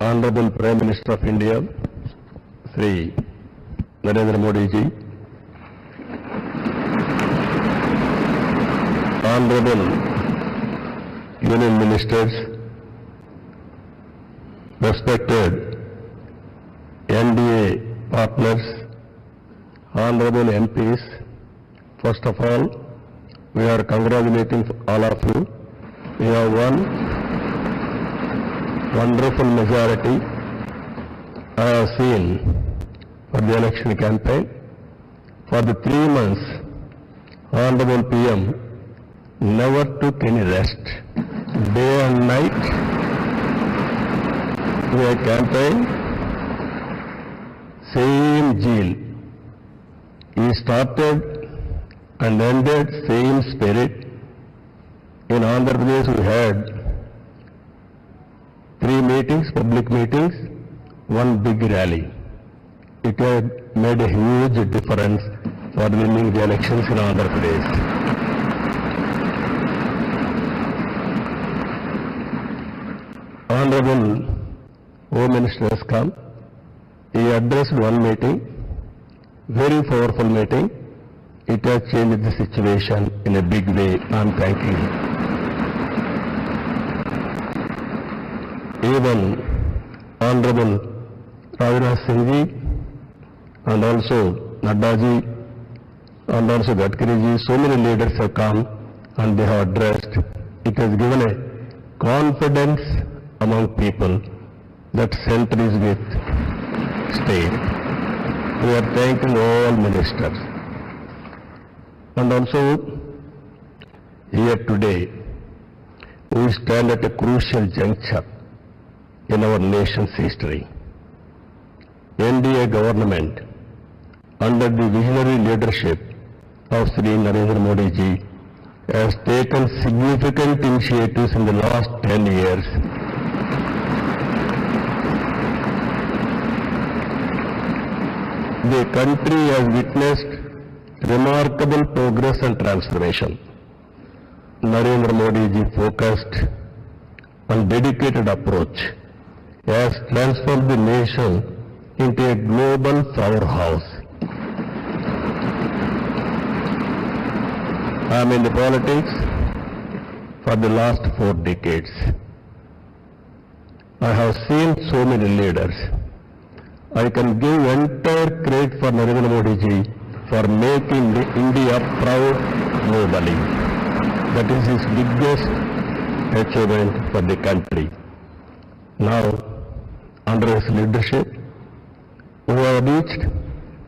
Honorable Prime Minister of India, Sri Narendra Modi ji, Honorable Union Ministers, respected NDA partners, Honorable MPs, first of all, we are congratulating all of you. We have won wonderful majority. I have seen for the election campaign. For the 3 months, Honorable PM never took any rest. Day and night, we have campaign, same zeal. He started and ended same spirit. In Andhra Pradesh we had 3 meetings, public meetings, 1 big rally. It had made a huge difference for winning the elections in Andhra Pradesh. Honorable Home Minister has come. He addressed 1 meeting, very powerful meeting. It has changed the situation in a big way. I am thanking him. Even Honorable Rajnath Singh ji and also Nadda ji and also Gadkari ji, so many leaders have come and they have addressed. It has given a confidence among people that center is with state. We are thanking all ministers. And also, here today, we stand at a crucial juncture in our nation's history. NDA government, under the visionary leadership of Sri Narendra Modi ji, has taken significant initiatives in the last 10 years. The country has witnessed remarkable progress and transformation. Narendra Modi ji focused and dedicated approach has transformed the nation into a global powerhouse. I am in the politics for the last 4 decades. I have seen so many leaders. I can give entire credit for Narendra Modi ji for making India proud globally. That is his biggest achievement for the country. Now, under his leadership, we have reached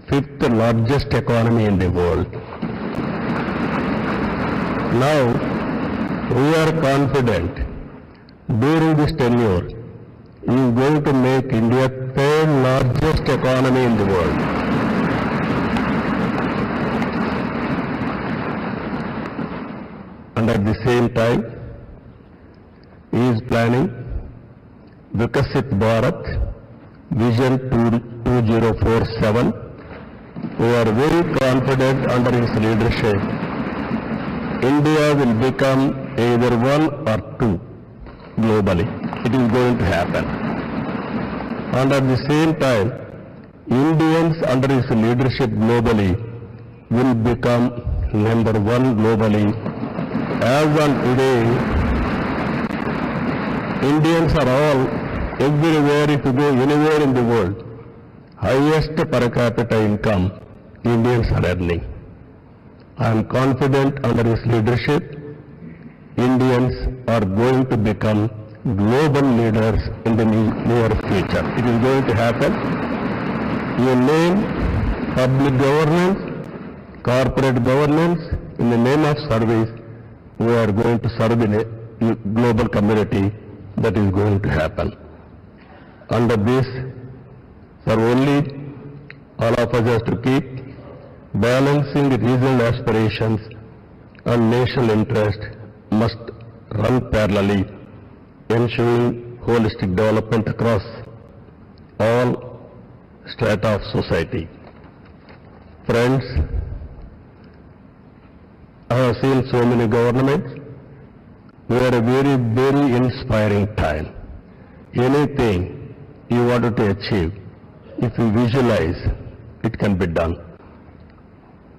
5th largest economy in the world. Now, we are confident during this tenure, he is going to make India 3rd largest economy in the world. And at the same time, he is planning Vikasit Bharat Vision 2047. We are very confident under his leadership, India will become either 1 or 2 globally. It is going to happen. And at the same time, Indians under his leadership globally will become number 1 globally. As on today, Indians are all, everywhere, if you go anywhere in the world, highest per capita income Indians are earning. I am confident under his leadership, Indians are going to become global leaders in the near future. It is going to happen. You name public governance, corporate governance, in the name of service, we are going to serve in a global community. That is going to happen. Under this, for only all of us has to keep balancing regional aspirations and national interest must run parallelly, ensuring holistic development across all strata of society. Friends, I have seen so many governments. We are a very, very inspiring time. Anything you wanted to achieve, if you visualize, it can be done.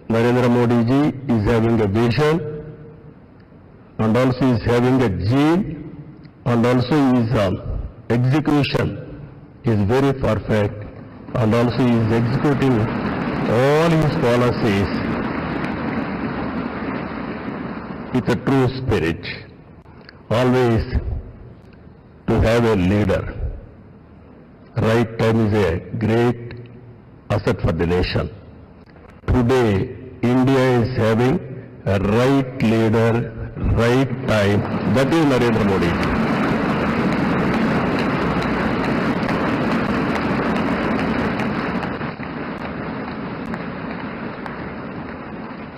Narendra Modi ji is having a vision, and also is having a zeal, and also his execution is very perfect, and also he is executing all his policies with a true spirit. Always to have a leader. Right time is a great asset for the nation. Today, India is having a right leader, right time. That is Narendra Modi.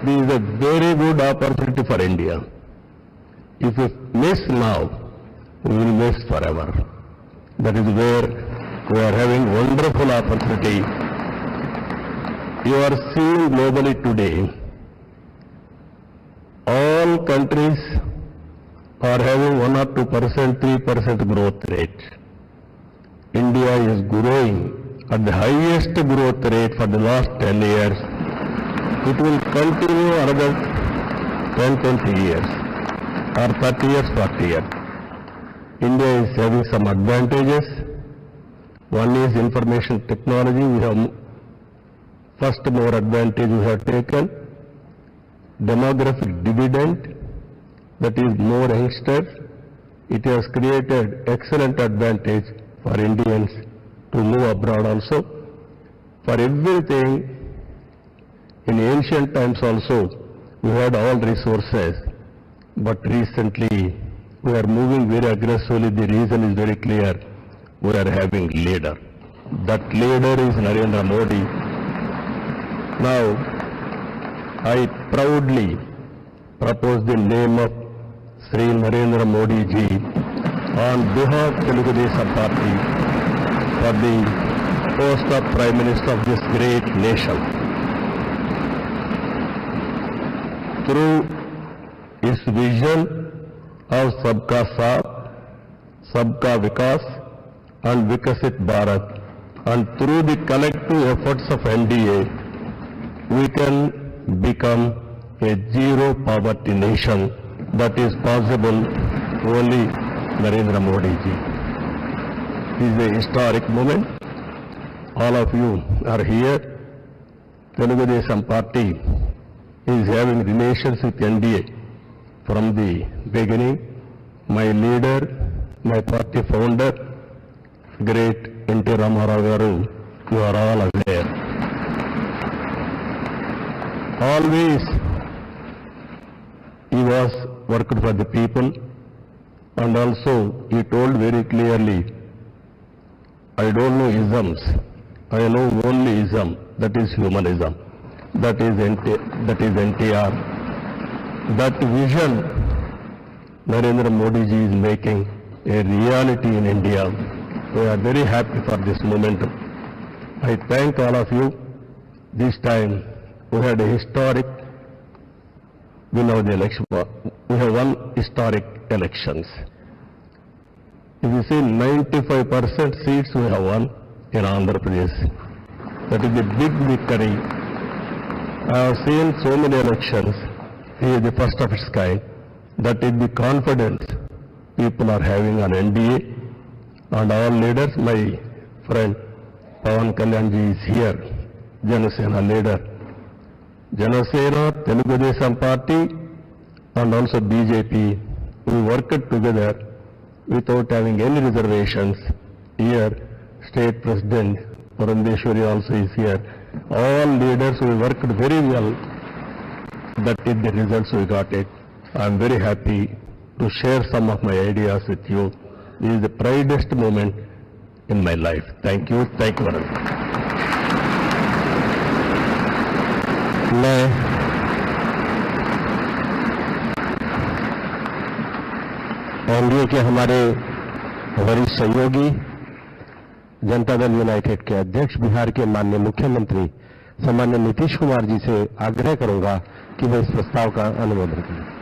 This is a very good opportunity for India. If we miss now, we will miss forever. That is where we are having wonderful opportunity. You are seeing globally today, all countries are having 1 or 2%, 3% growth rate. India is growing at the highest growth rate for the last 10 years. It will continue another 10, 20 years, or 30 years, 40 years. India is having some advantages. One is information technology. We have first more advantage we have taken. Demographic dividend, that is more youngsters. It has created excellent advantage for Indians to move abroad also. For everything, in ancient times also, we had all resources, but recently we are moving very aggressively. The reason is very clear. We are having leader. That leader is Narendra Modi. Now, I proudly propose the name of Sri Narendra Modi ji on behalf of Telugu Desam Party for the post of Prime Minister of this great nation. Through his vision of Sabka Saath, Sabka Vikas and Vikasit Bharat, and through the collective efforts of NDA, we can become a zero poverty nation. That is possible only Narendra Modi ji. This is a historic moment. All of you are here. Telugu Desam Party is having relations with NDA from the beginning. My leader, my party founder, great N.T. Ramarao garu, you are all aware. Always he was working for the people, and also he told very clearly, I don't know isms, I know only ism, that is humanism. That is NTR. That vision Narendra Modi ji is making a reality in India. We are very happy for this momentum. I thank all of you. This time we had a historic win of the election. We have won historic elections. If you see 95% seats we have won in Andhra Pradesh. That is a big victory. I have seen so many elections. He is the first of its kind. That is the confidence people are having on NDA, and all leaders. My friend Pawan Kalyan ji is here, Janasena leader. Janasena, Telugu Desam Party, and also BJP, we worked together without having any reservations. Here, State President Purandeshwari also is here. All leaders, we worked very well. That is the results we got it. I am very happy to share some of my ideas with you. This is the proudest moment in my life. Thank you. Thank you very much. मैं NDA के हमारे वरिष्ठ सहयोगी Janata Dal United के अध्यक्ष बिहार के माननीय मुख्यमंत्री सम्माननीय नीतीश कुमार जी से आग्रह करूंगा कि वे इस प्रस्ताव का अनुमोदन करें।